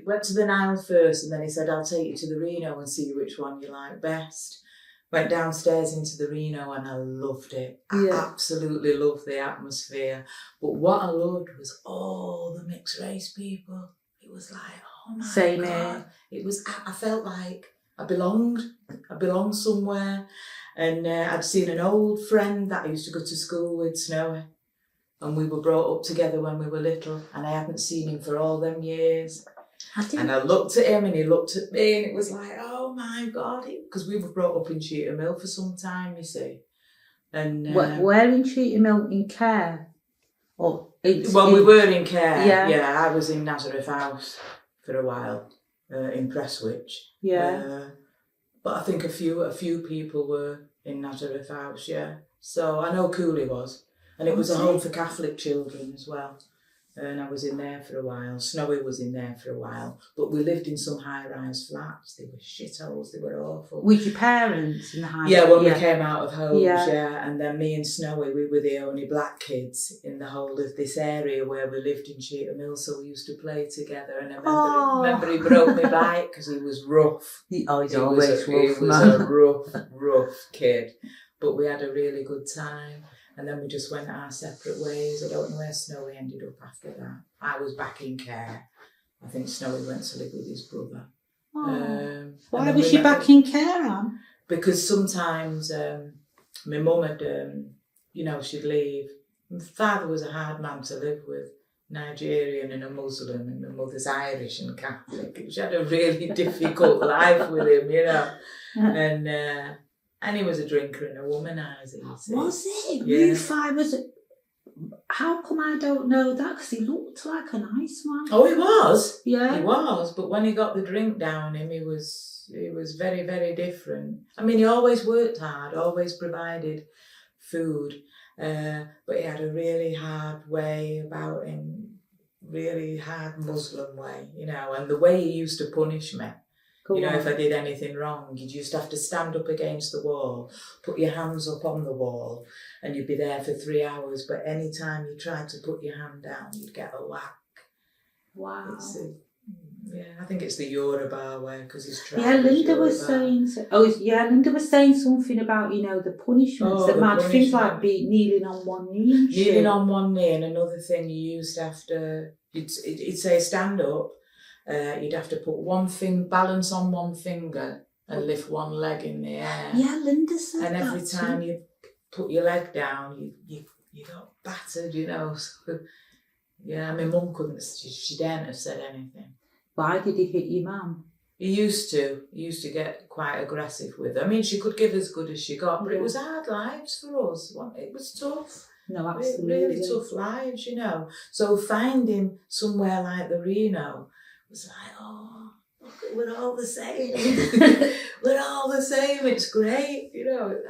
Went to the Nile first, and then he said, I'll take you to the Reno and see which one you like best. Went downstairs into the Reno and I loved it. I absolutely loved the atmosphere. But what I loved was all the mixed race people. It was like, oh my Same God. here. It was, I felt like I belonged somewhere. And I'd seen an old friend that I used to go to school with, Snowy. And we were brought up together when we were little. And I haven't seen him for all them years. And I looked at him and he looked at me and it was like, oh my God, because we were brought up in Cheetham Mill for some time, you see. And where in Cheetham Mill? In Care? Or we were in Care. Yeah, I was in Nazareth House for a while, in Prestwich. Yeah. But I think a few people were in Nazareth House, yeah. So I know Cooley was. And it was a home for Catholic children as well. And I was in there for a while. Snowy was in there for a while. But we lived in some high-rise flats. They were shitholes. They were awful. With your parents in the high-rise? Yeah, when we came out of homes, yeah. And then me and Snowy, we were the only black kids in the whole of this area where we lived in Cheetham Mill. So we used to play together. And I remember he broke my bike because he was rough. He's always rough. He was a rough kid. But we had a really good time. And then we just went our separate ways. I don't know where Snowy ended up after that. I was back in Care. I think Snowy went to live with his brother. Why was she back in Care, Anne? Because sometimes my mum had, she'd leave. My father was a hard man to live with. Nigerian and a Muslim, and my mother's Irish and Catholic. She had a really difficult life with him, And he was a drinker and a womanizer, you see. Was he? Yeah. Rufai was... How come I don't know that? Because he looked like a nice man. Oh, he was. Yeah. He was. But when he got the drink down him, he was very, very different. I mean, he always worked hard, always provided food. But he had a really hard way about him, really hard Muslim way, and the way he used to punish me. If I did anything wrong, you'd just have to stand up against the wall, put your hands up on the wall, and you'd be there for 3 hours. But any time you tried to put your hand down, you'd get a whack. Wow. I think it's the Yoruba way, because he's trying. Yeah, Linda was saying. Linda was saying something about the punishments that might things like kneeling on one knee. Kneeling on one knee, and another thing you used after he'd say stand up. You'd have to put balance on one finger and lift one leg in the air. Yeah, Linda said that. And every time you put your leg down, you got battered, So, yeah, my mum couldn't. She daren't have said anything. Why did he hit your mum? He used to get quite aggressive with her. I mean, she could give as good as she got, but it was hard lives for us. It was tough. No, absolutely. Really tough lives, So finding somewhere like the Reno was like, oh, look, we're all the same. We're all the same. It's great,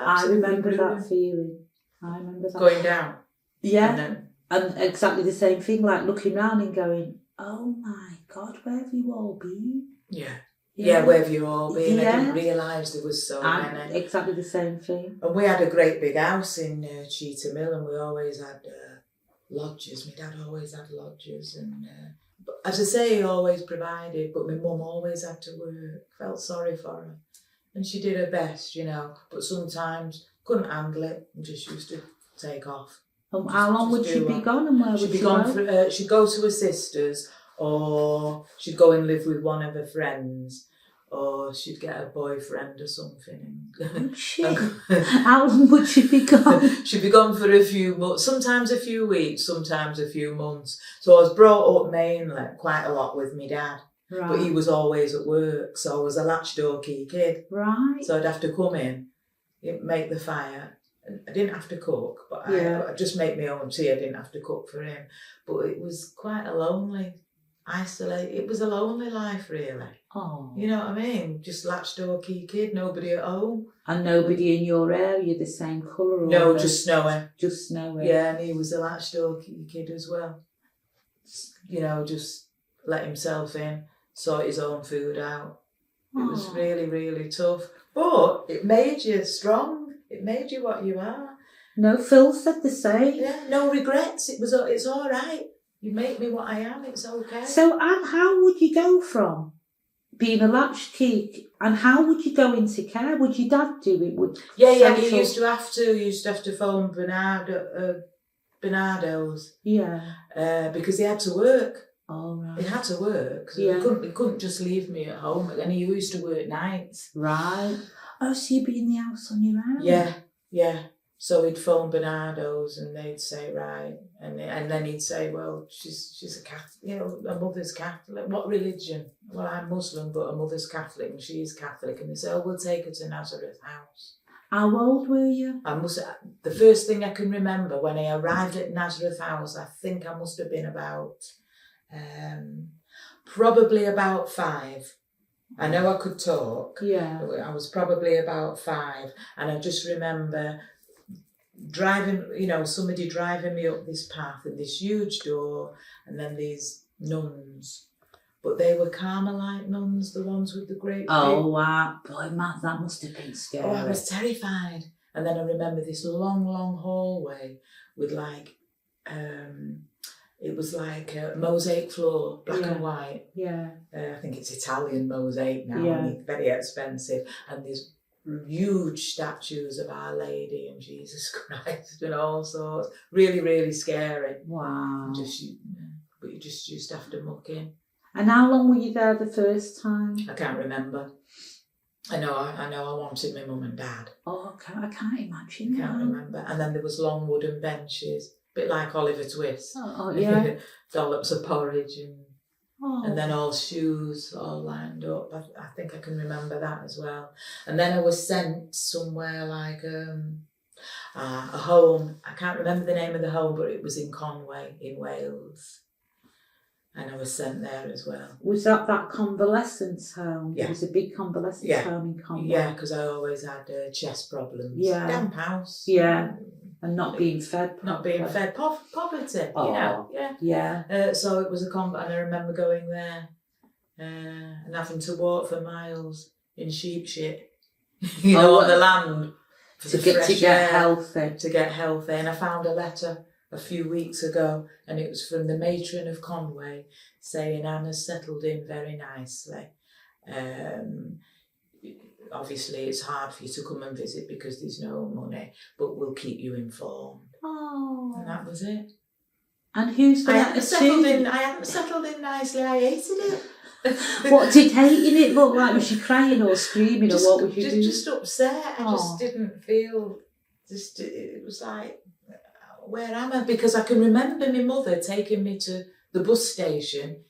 I remember that feeling. I remember that. Going down. Yeah. And exactly the same thing, like looking round and going, oh my God, where have you all been? Yeah, where have you all been? I didn't realise there was so many. Exactly the same thing. And we had a great big house in Cheetham Mill, and we always had lodgers. My dad always had lodgers, and as I say, he always provided, but my mum always had to work. Felt sorry for her. And she did her best, but sometimes couldn't handle it and just used to take off. And how long would she be gone, and where would she go? She'd go to her sister's, or she'd go and live with one of her friends, or she'd get a boyfriend or something. How long would she be gone? She'd be gone for a few months, sometimes a few weeks, sometimes a few months. So I was brought up mainly quite a lot with my dad. Right. But he was always at work, so I was a latch-door key kid. Right. So I'd have to come in, make the fire. I didn't have to cook, but I'd just make my own tea. I didn't have to cook for him. But it was quite a lonely, isolated. It was a lonely life, really. Oh. You know what I mean? Just latch-door key kid, nobody at home. And nobody in your area the same colour? No, just Snowy. Just Snowy. Yeah, and he was a latch-door key kid as well. Just let himself in, sort his own food out. It was really, really tough. But it made you strong. It made you what you are. No, Phil said the same. Yeah, no regrets. It's all right. You make me what I am. It's okay. So, Anne, how would you go from being a latchkey, and how would you go into care? Would your dad do it? Yeah, you used to have to phone Bernardo's. Yeah. Because he had to work. Oh, right. He had to work. So Yeah. he couldn't just leave me at home. And he used to work nights. Right. Oh, so you'd be in the house on your own? Yeah. So he'd phone Bernardo's and they'd say, right. And then he'd say, well, she's a Catholic, her mother's Catholic. What religion? Well, I'm Muslim, but her mother's Catholic and she's Catholic. And they say, oh, we'll take her to Nazareth House. How old were you? The first thing I can remember when I arrived at Nazareth House, I think I must have been about, probably about 5. I know I could talk. Yeah. I was probably about 5. And I just remember driving, somebody driving me up this path and this huge door and then these nuns. But they were Carmelite nuns, the ones with the great Oh, wow. Boy, Matt, that must have been scary. Oh, I was terrified. And then I remember this long, long hallway with it was like a mosaic floor, black and white. Yeah. I think it's Italian mosaic now, Yeah. and it's very expensive. And these huge statues of Our Lady and Jesus Christ and all sorts. Really, really scary. Wow. But you just used to have to muck in. And how long were you there the first time? I can't remember. I know I wanted my mum and dad. Oh, I can't imagine. I can't remember. And then there was long wooden benches, a bit like Oliver Twist. Oh yeah. Dollops of porridge and then Oh. all shoes all lined up. I think I can remember that as well. And then I was sent somewhere like a home. I can't remember the name of the home, but it was in Conway in Wales. And I was sent there as well. Was that convalescence home? Yeah. It was a big convalescence home in Conway. Yeah, because I always had chest problems. Yeah. Damp house. Yeah. And not being fed properly. Not being fed. Poverty, Oh. yeah. Yeah. So it was a and I remember going there and having to walk for miles in sheep shit, on the land. To get healthy. To get healthy. And I found a letter a few weeks ago, and it was from the matron of Conway saying Anna's settled in very nicely. Obviously it's hard for you to come and visit because there's no money, but we'll keep you informed. Oh. And that was it. And who's the I letter to? I hadn't settled in nicely, I hated it. What did hating it look like? Was she crying or screaming or what was you doing? Just upset. I just didn't feel, it was like, where am I? Because I can remember my mother taking me to the bus station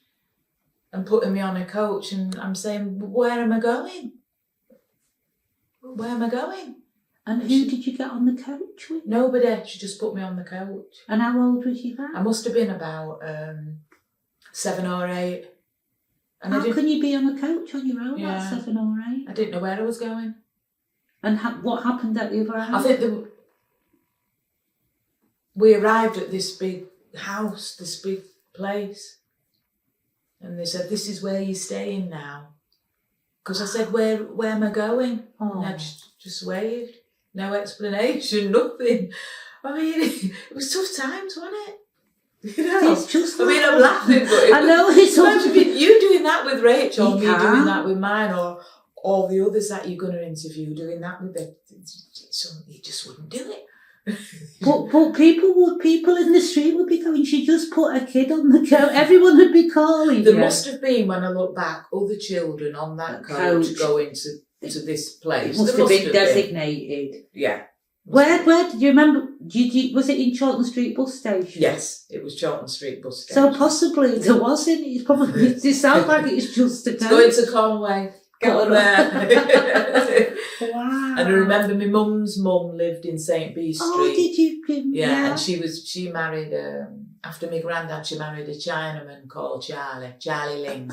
and putting me on a coach, and I'm saying, where am I going? Where am I going? And who did you get on the coach with? Nobody. She just put me on the coach. And how old was you then? I must have been about 7 or 8. And how can you be on a coach on your own at 7 or 8? I didn't know where I was going. And what happened at the other end? I think we arrived at this big house, this big place, and they said, this is where you're staying now. Because I said, where am I going? Oh. And I just waved. No explanation, nothing. I mean, it was tough times, wasn't it? It's just I'm laughing, but I know it's you doing that with Rachel, me doing that with mine, or all the others that you're going to interview doing that with them. You just wouldn't do it. But people in the street would be going, she just put a kid on the coach. Everyone would be calling. There must have been, when I look back, other children on that coach going to this place. It must have been designated. Yeah. Where do you remember? Was it in Chawton Street bus station? Yes, it was Chawton Street bus station. So possibly there wasn't. It's probably it sounds like it's just a coach. Going to Conway. Get on there. Wow. And I remember my mum's mum lived in St. B Street. Oh, did you? Yeah, and she married, after my granddad, she married a Chinaman called Charlie Ling.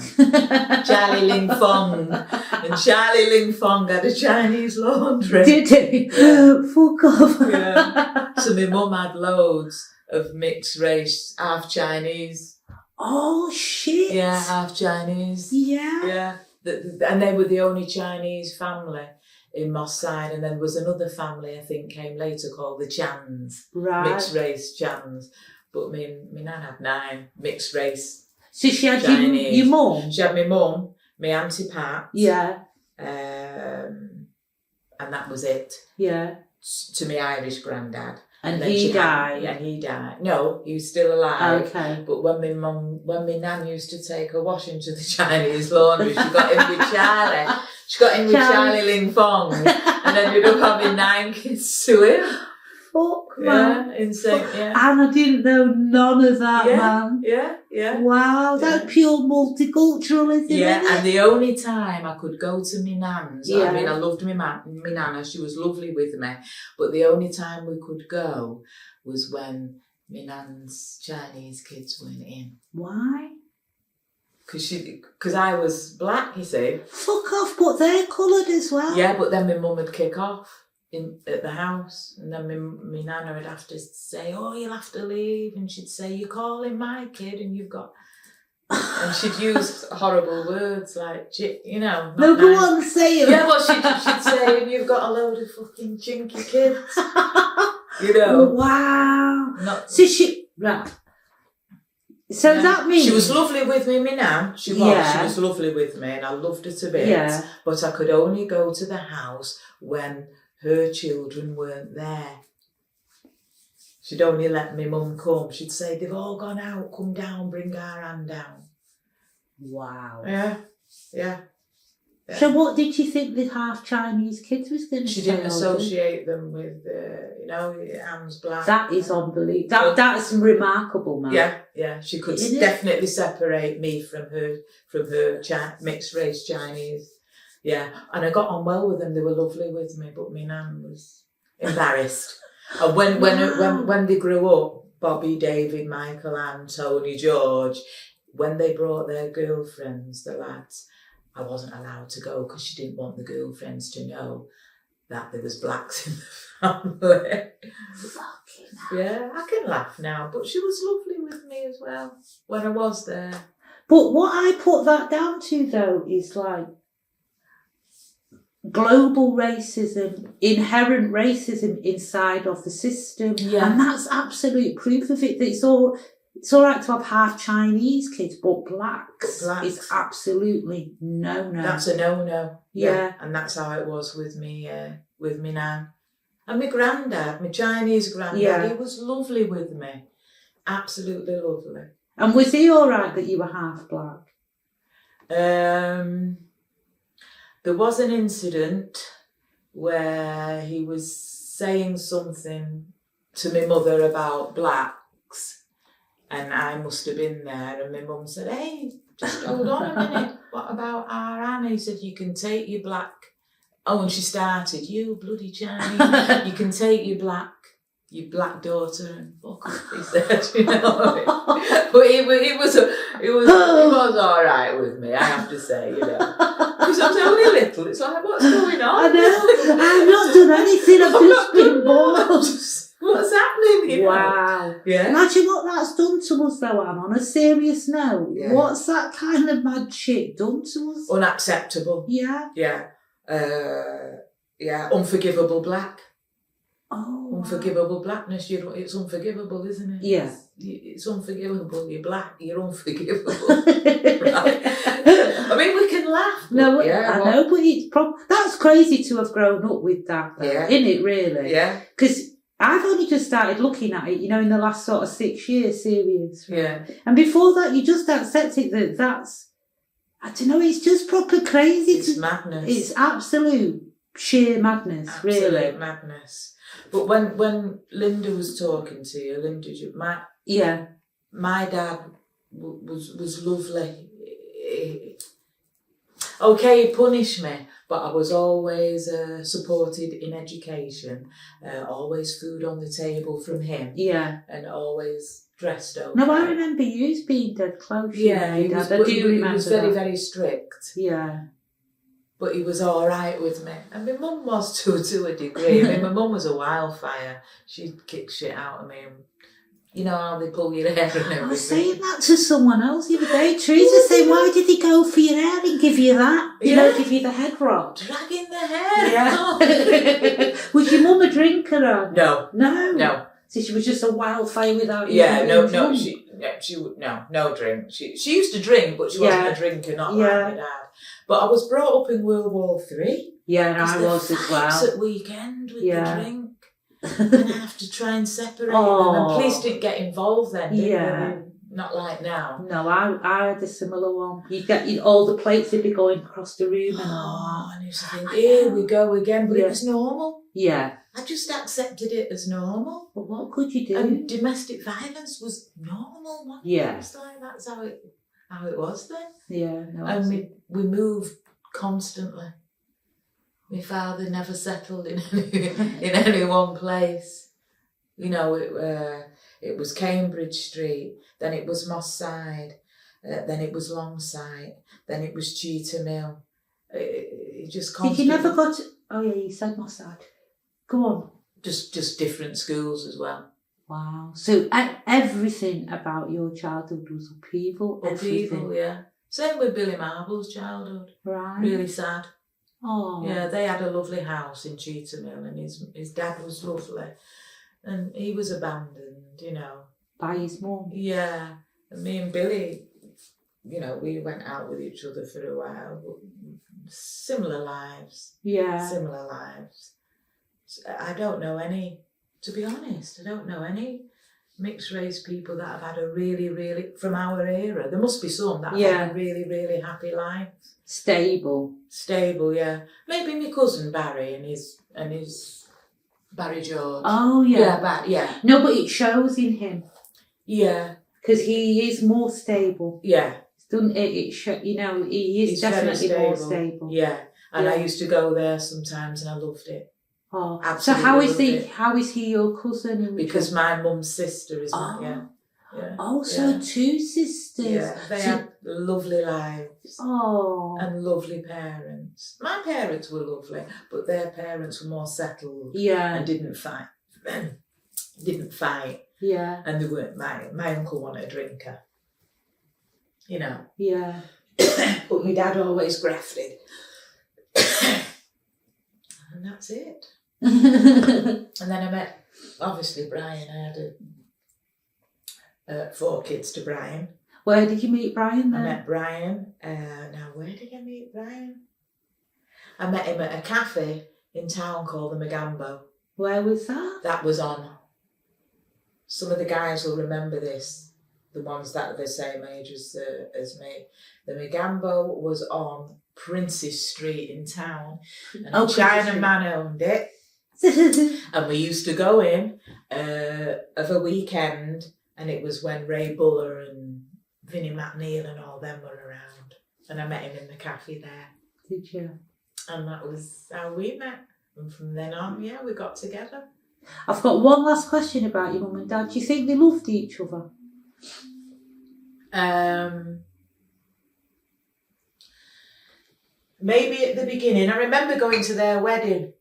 Charlie Ling Fong. And Charlie Ling Fong had a Chinese laundry. Did he? Yeah. Fuck off. Yeah. So my mum had loads of mixed race, half Chinese. Oh, shit. Yeah, half Chinese. Yeah. Yeah. And they were the only Chinese family in Moss Side, and then there was another family I think came later called the Chans, right. mixed race Chans. But my nan had 9 mixed race So she had Chinese. your mum? She had my mum, my Auntie Pat. Yeah. And that was it. Yeah. To my Irish granddad. And he died? And he died. No, he was still alive. Okay. But when my nan used to take her washing to the Chinese laundry, she got in with Charlie. She got in with Charlie Ling Fong and ended up having 9 kids to him. Fuck, man. Yeah, insane, yeah. And I didn't know none of that, man. Yeah. Wow, that's pure multiculturalism, yeah, isn't it? and the only time I could go to my nan's, Yeah. I mean, I loved my nana, she was lovely with me, but the only time we could go was when my nan's Chinese kids weren't in. Why? Because I was black, you see. Fuck off, but they're coloured as well. Yeah, but then my mum would kick off at the house, and then my nana would have to say, "Oh, you'll have to leave," and she'd say, "You're calling my kid, and you've got," and she'd use horrible words like, you know. No, go on, say it. Yeah, well, she'd say, "And you've got a load of fucking chinky kids," you know. Wow. So she right. So that means she was lovely with me, my nan. She was lovely with me, and I loved her to bits. Yeah. But I could only go to the house when her children weren't there. She'd only let my mum come. She'd say, "They've all gone out, come down, bring our hand down." Wow. Yeah. So what did you think the half Chinese kids was going to say? She didn't associate them with, Anne's black. That is unbelievable. That's remarkable, man. Yeah. She could definitely separate me from her mixed race Chinese. Yeah, and I got on well with them. They were lovely with me, but my nan was embarrassed. And when they grew up, Bobby, David, Michael, Anne, Tony, George, when they brought their girlfriends, the lads, I wasn't allowed to go because she didn't want the girlfriends to know that there was blacks in the family. Fucking hell. Yeah, I can laugh now, but she was lovely with me as well when I was there. But what I put that down to, though, is like global racism, inherent racism inside of the system. Yeah. And that's absolute proof of it. That it's all right to have half Chinese kids, but blacks is absolutely no. That's a no. Yeah. And that's how it was with me nan. And my granddad, my Chinese granddad, he was lovely with me. Absolutely lovely. And was he all right that you were half black? There was an incident where he was saying something to my mother about blacks, and I must have been there, and my mum said, "Hey, just hold on a minute, what about our Anne?" He said, "You can take your black..." Oh, and she started, "You bloody Chinese, you can take your black daughter and fuck off," he said, you know. But he was all right with me, I have to say, you know. Because I was only little, it's like, what's going on? I know, I've not done anything, I've just been bored. What's happening here? Wow. Yeah. Imagine what that's done to us, though, Anne, on a serious note. Yeah. What's that kind of mad shit done to us? Unacceptable. Yeah. Unforgivable black. Oh. Unforgivable blackness. It's unforgivable, isn't it? Yeah. It's unforgivable. You're black. You're unforgivable. Right? I mean, we can laugh. No, I know, but it's that's crazy to have grown up with that, though, isn't it, really? Yeah. Because I've only just started looking at it, in the last sort of 6 years, serious. Right? Yeah. And before that, you just accept it that's, I don't know, it's just proper crazy. It's madness. It's absolute sheer madness, really. Absolute madness. But when Linda was talking to you, my dad was lovely. Okay, he punished me, but I was always supported in education. Always food on the table from him. Yeah. And always dressed okay. No, I remember you being dead close. Yeah, he was very, very strict. Yeah. But he was all right with me. And my mum was to a degree. I mean, my mum was a wildfire. She'd kick shit out of me. And you know how they pull your hair and everything. I was saying that to someone else the other day. Teresa saying, why did they go for your hair and give you that? Give you the head rod. Dragging the hair. Yeah. Was your mum a drinker? No. No. So she was just a wildfire without you. Yeah, no. no drink. She used to drink, but she wasn't a drinker, not like my dad. But I was brought up in World War III. Yeah, and I was as well. At weekend with the drink. And I have to try and separate them. And police didn't get involved then, did they? Not like now. No, I had a similar one. You'd get all the plates would be going across the room and all that. And I used to think, here we go again. But it was normal. Yeah. I just accepted it as normal. But what could you do? And domestic violence was normal. Yeah. It's like that's how it was then. Yeah. No, and we moved constantly. My father never settled in any one place. You know, it was Cambridge Street, then it was Moss Side, then it was Longside, then it was Cheetah Mill. It just constantly... Did you never go to... Oh yeah, you said Moss Side. Go on. Just different schools as well. Wow. So everything about your childhood was upheaval? Upheaval, yeah. Same with Billy Marble's childhood. Right. Really sad. Oh. Yeah, they had a lovely house in Cheetah Mill and his dad was lovely. And he was abandoned, you know. By his mum? Yeah. And me and Billy, you know, we went out with each other for a while. Similar lives. Yeah. Similar lives. I don't know any, to be honest, I don't know any mixed race people that have had a really, really, from our era. There must be some that have had a really, really happy life. Stable, yeah. Maybe my cousin Barry and his Barry George. Oh yeah. Yeah. No, but it shows in him. Yeah. Because he is more stable. Yeah. You know, he's definitely more stable. Yeah. And I used to go there sometimes and I loved it. Oh, absolutely. So how is he your cousin? Because my mum's sister is yeah. Oh, so two sisters. Yeah, they had lovely lives. Oh. And lovely parents. My parents were lovely, but their parents were more settled. Yeah. And didn't fight. Yeah. And they weren't. My uncle wanted a drinker. You know. Yeah. But my dad always grafted. And that's it. And then I met, obviously, Brian. I had 4 kids to Brian. Where did you meet Brian then? I met Brian. Now, where did I meet Brian? I met him at a cafe in town called the Magambo. Where was that? That was on. Some of the guys will remember this, the ones that are the same age as me. The Magambo was on Princes Street in town. And a Chinaman owned it. And we used to go in of a weekend, and it was when Ray Buller and Vinnie McNeil and all them were around. And I met him in the cafe there. Did you? And that was how we met. And from then on, we got together. I've got one last question about your mum and dad. Do you think they loved each other? Maybe at the beginning. I remember going to their wedding.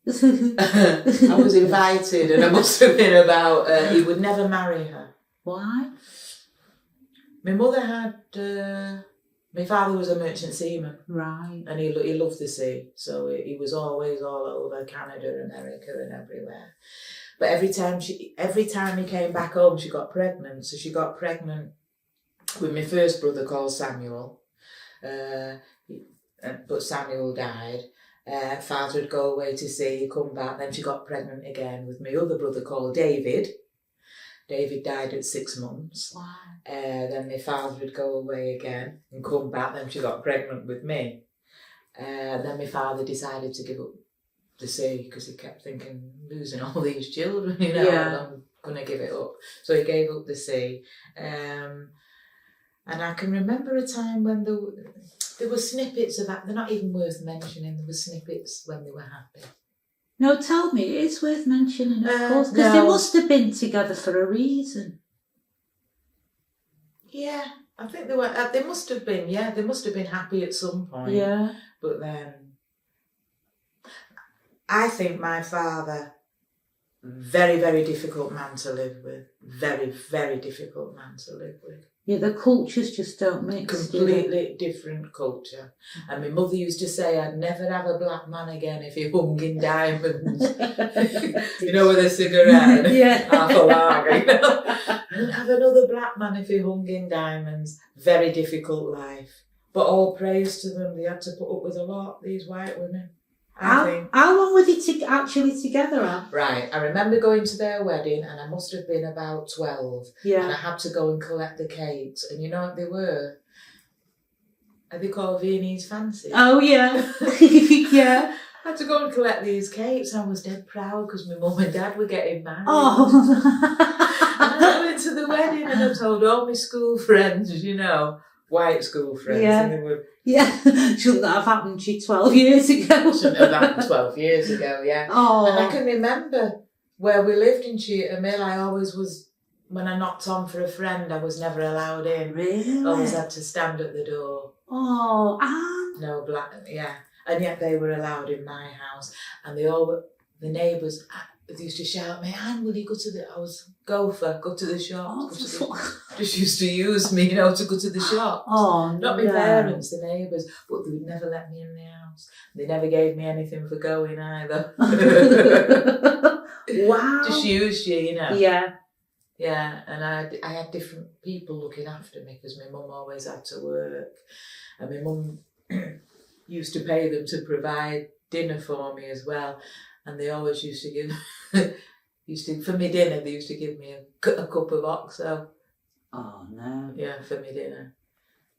I was invited, and I must have been about, he would never marry her. Why? My mother had, my father was a merchant seaman. Right. And he loved the sea, so he was always all over Canada, America and everywhere. But every time he came back home, she got pregnant. So she got pregnant with my first brother called Samuel. But Samuel died. Father would go away to sea, come back, then she got pregnant again with my other brother called David. David died at 6 months. Wow. Then my father would go away again and come back, then she got pregnant with me. Then my father decided to give up the sea because he kept thinking, losing all these children, I'm going to give it up. So he gave up the sea. And I can remember a time when there were snippets of that. They're not even worth mentioning. There were snippets when they were happy. No, tell me. It's worth mentioning, of course. Because they must have been together for a reason. Yeah, I think they were. They must have been, they must have been happy at some point. Yeah. But then, I think my father, very, very difficult man to live with. Very, very difficult man to live with. Yeah, the cultures just don't mix. Completely different culture. And my mother used to say I'd never have a black man again if he hung in diamonds. You know, with a cigarette and half a lager, you know. I wouldn't have another black man if he hung in diamonds. Very difficult life. But all praise to them. They had to put up with a lot, these white women. How long were they actually together, Anne? Right, I remember going to their wedding and I must have been about 12. Yeah. And I had to go and collect the cakes. And you know what they were? Are they called Viennese fancies? Oh, yeah. Yeah. I had to go and collect these cakes. I was dead proud because my mum and dad were getting married. Oh. And I went to the wedding and I told all my school friends, you know, white school friends. Yeah. And they were... Yeah, shouldn't that have happened to you 12 years ago? Shouldn't have happened 12 years ago, yeah. Oh. And I can remember where we lived in Cheetham Mill, I always was, when I knocked on for a friend, I was never allowed in. Really? Always had to stand at the door. Oh, Anne. No black, yeah. And yet they were allowed in my house. And the neighbours, they used to shout at me, Anne, will you go to the, I was gopher, go to the shop. Oh, Just used to use me, you know, to go to the shop. Oh, Not my parents, the neighbours, but they would never let me in the house. They never gave me anything for going either. Wow. Just used you, you know. Yeah. Yeah, and I had different people looking after me because my mum always had to work. And my mum used to pay them to provide dinner for me as well. And they always used to give, for me dinner, they used to give me a cup of oxo. Oh, no. Yeah, for me dinner.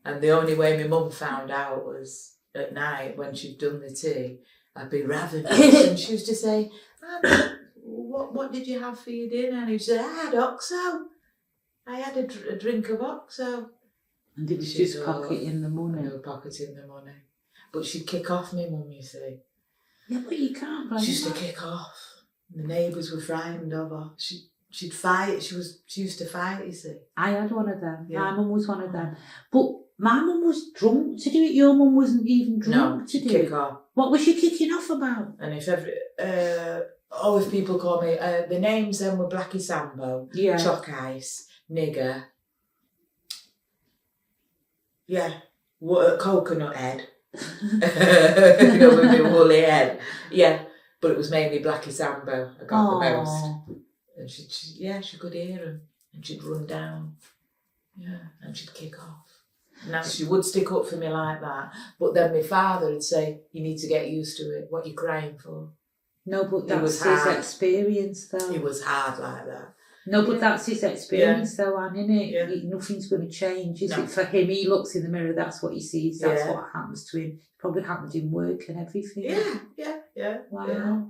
And the only way my mum found out was at night when she'd done the tea, I'd be ravenous. And she used to say, what did you have for your dinner? And he'd say, I had oxo. I had a drink of oxo. And it was just pocketing the money. No, pocketing the money. But she'd kick off me mum, you see. Yeah, but you can't blame her. She used to kick off. The neighbours were frightened of her. She'd fight. She used to fight, you see. I had one of them. Yeah. My mum was one of them. But my mum was drunk to do it. Your mum wasn't even drunk to do it. Kick off. What was she kicking off about? And if people call me, the names then were Blackie Sambo, Chalk Ice, Nigger, Coconut Head, you know, with my woolly head, but it was mainly Blackie Sambo I got the most. And she could hear him, and she'd run down, and she'd kick off. Now she would stick up for me like that, but then my father would say, you need to get used to it, what you're crying for. No, but that's his experience though. It was hard like that. No, but that's his experience though, Anne, innit? Yeah. Nothing's going to change, is it? For him, he looks in the mirror, that's what he sees, that's what happens to him. Probably happened in work and everything. Yeah. Wow. Yeah.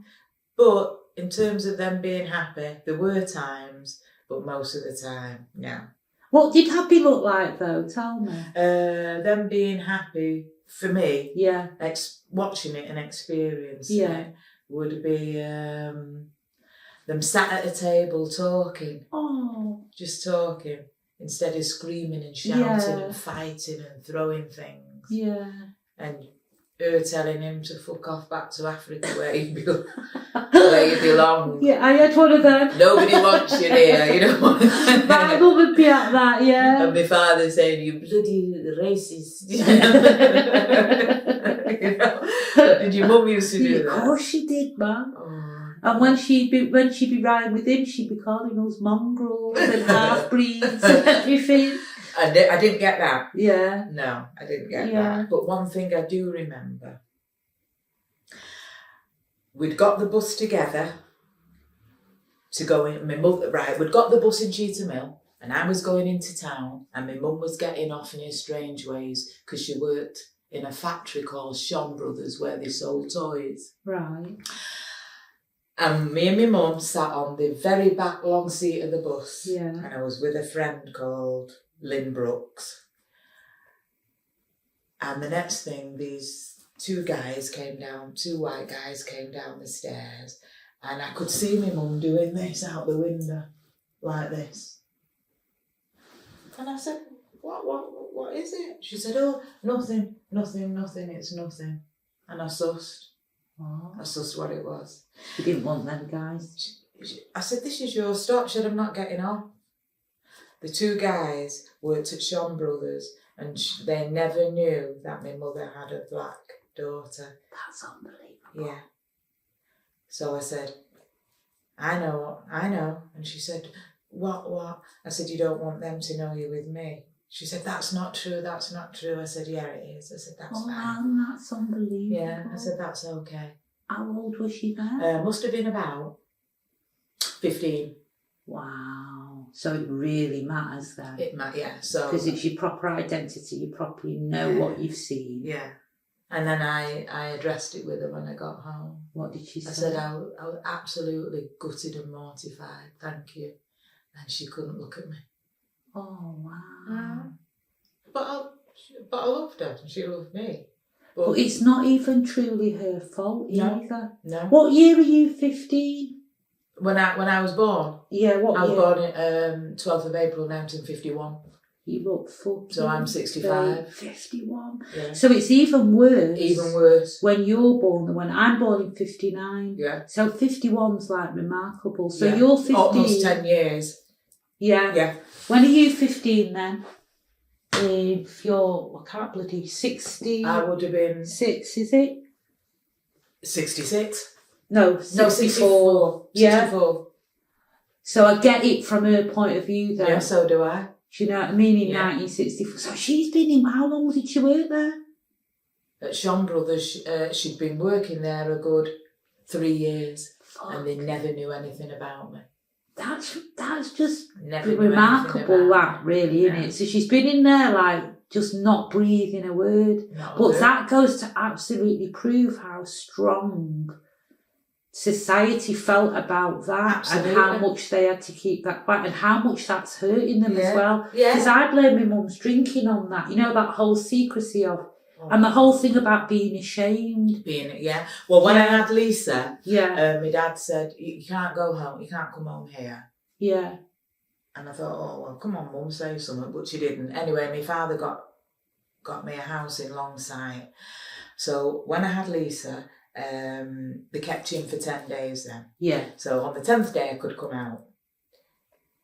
But in terms of them being happy, there were times, but most of the time, no. What did happy look like though? Tell me. Them being happy, for me, watching it and experiencing it would be them sat at a table talking. Oh. Just talking instead of screaming and shouting and fighting and throwing things. Yeah. And her telling him to fuck off back to Africa where you belong. Yeah, I had one of them. Nobody wants you here, you know. My mum would be at that, yeah. And my father saying, you bloody racist. You know? Did your mum used to do that? Of course she did, man. Oh. And when she'd be riding with him, she'd be calling us mongrels and half-breeds and everything. I didn't get that. Yeah. No, I didn't get that. But one thing I do remember, we'd got the bus together to go in. We'd got the bus in Cheetham Mill, and I was going into town, and my mum was getting off in her strange ways because she worked in a factory called Sean Brothers where they sold toys. Right. And me and my mum sat on the very back long seat of the bus. Yeah. And I was with a friend called Lynn Brooks. And the next thing, these two white guys came down the stairs, and I could see my mum doing this out the window, like this. And I said, what is it? She said, oh, nothing, it's nothing. And I sussed. Oh. I sussed what it was. You didn't want them guys? I said, this is your stop. She said, I'm not getting on. The two guys worked at Sean Brothers, and they never knew that my mother had a black daughter. That's unbelievable. Yeah. So I said, I know. And she said, what? I said, you don't want them to know you're with me. She said, that's not true. I said, yeah, it is. I said, that's fine. That's unbelievable. Yeah, I said, that's okay. How old was she then? Must have been about 15. Wow. So it really matters then. Yeah. So because it's your proper identity. You properly know what you've seen. Yeah. And then I addressed it with her when I got home. What did she say? I said, I was absolutely gutted and mortified. Thank you. And she couldn't look at me. Oh, wow. But I loved her and she loved me. But it's not even truly her fault either. No. What year were you, 15? When I was born? Yeah, what year? I was born in 12th of April 1951. You look 40. So I'm 65. 51. Yeah. So it's even worse. Even worse. When you're born than when I'm born in 59. Yeah. So 51's like remarkable. So you're 15. Almost 10 years. Yeah. Yeah. When are you 15 then? If you're, I can't bloody, 60. I would have been... 6, is it? 66. No, 64. Yeah. 64. So I get it from her point of view then. Yeah, so do I. Do you know what I mean? In 1964. So she's been in, how long did she work there? At Sean Brothers, she'd been working there a good 3 years. Fuck. And they never knew anything about me. That's just Never remarkable, that really, isn't it? So she's been in there like just not breathing a word. But that goes to absolutely prove how strong society felt about that. Absolutely. And how much they had to keep that quiet and how much that's hurting them as well. Yeah. Because I blame my mum's drinking on that. You know, that whole secrecy of, and the whole thing about being ashamed. Well, when I had Lisa, my dad said, you can't go home, you can't come home here. Yeah. And I thought, oh, well, come on, Mum, say something. But she didn't. Anyway, my father got me a house in Longsight. So when I had Lisa, they kept you in for 10 days then. Yeah. So on the 10th day, I could come out.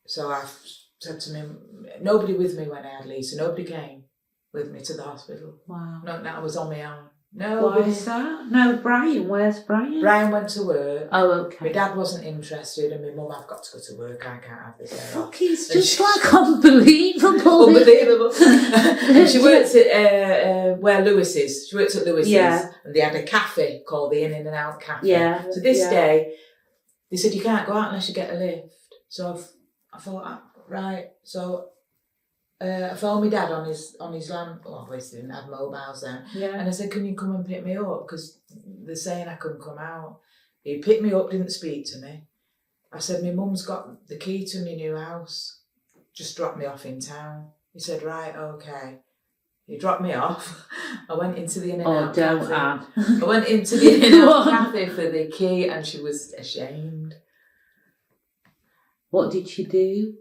So I said to me, nobody with me when I had Lisa, nobody came with me to the hospital. Wow. No, I was on my own. Why is that? No, Brian. Where's Brian? Brian went to work. Oh, okay. My dad wasn't interested, and my mum, I've got to go to work. I can't have this day off. Fuck, it's just like unbelievable. Unbelievable. And she worked at where Lewis is. She worked at Lewis's, and they had a cafe called the In and Out Cafe. Yeah. So this day, they said you can't go out unless you get a lift. So I thought, right. So I phoned my dad on his land. Well, obviously didn't have mobiles then. Yeah. And I said, can you come and pick me up? Because they're saying I couldn't come out. He picked me up, didn't speak to me. I said, my mum's got the key to my new house. Just drop me off in town. He said, right, okay. He dropped me off. I went into the In and Out Cafe. I went into the In and Out Cafe for the key, and she was ashamed. What did she do?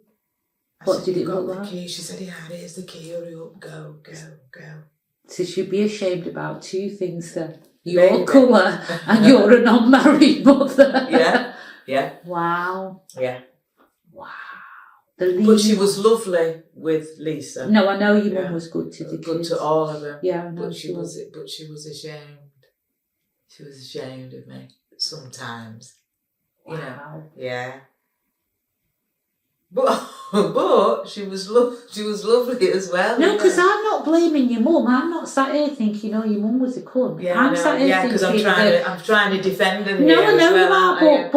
What did it look like? The key. She said, yeah, here's the key, hurry up, go. So she'd be ashamed about two things then. Your colour and you're a non-married mother. Yeah. Wow. Yeah. Wow. But she was lovely with Lisa. No, I know your mum was good to the kids. Good to all of them. Yeah, I know But she was ashamed. She was ashamed of me sometimes. Wow. You know. Yeah. But she was lovely as well. No, because I'm not blaming your mum. I'm not sat here thinking, oh, your mum was a cunt. Yeah, I'm sat here because I'm trying to defend her. No, I know you are,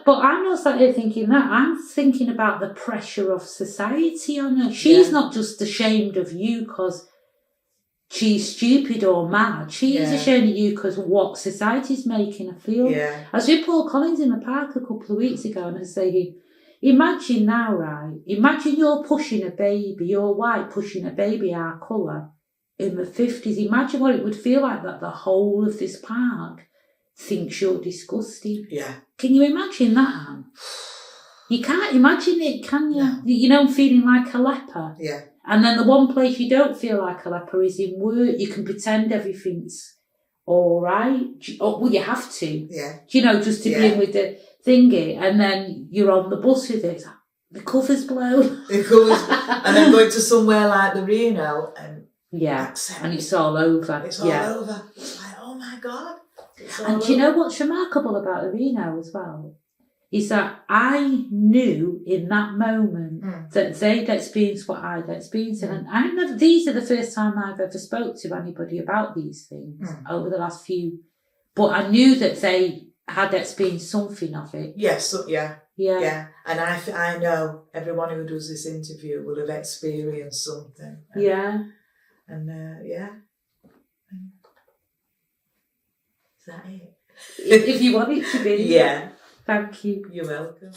but I'm not sat here thinking that. I'm thinking about the pressure of society on her. She's not just ashamed of you because she's stupid or mad. She is ashamed of you because what society's making her feel. Yeah. I was with Paul Collins in the park a couple of weeks ago, and I was saying, imagine now, right? Imagine you're pushing a baby, you're white pushing a baby our colour in the 50s. Imagine what it would feel like that the whole of this park thinks you're disgusting. Yeah. Can you imagine that, Anne? You can't imagine it, can you? No. You know, feeling like a leper. Yeah. And then the one place you don't feel like a leper is in work. You can pretend everything's all right. Well, you have to. Yeah. You know, just to be in with the thingy, and then you're on the bus with it. It's like, the cover's blown. It goes, and then going to somewhere like the Reno and and it's all over. It's all over. It's like, oh my God. And do you know what's remarkable about the Reno as well? Is that I knew in that moment that they'd experienced what I'd experienced. And these are the first time I've ever spoke to anybody about these things over the last few. But I knew that they had experienced something of it. Yes, yeah. And I know everyone who does this interview will have experienced something. And is that it? If you want it to be. Yeah. Thank you. You're welcome.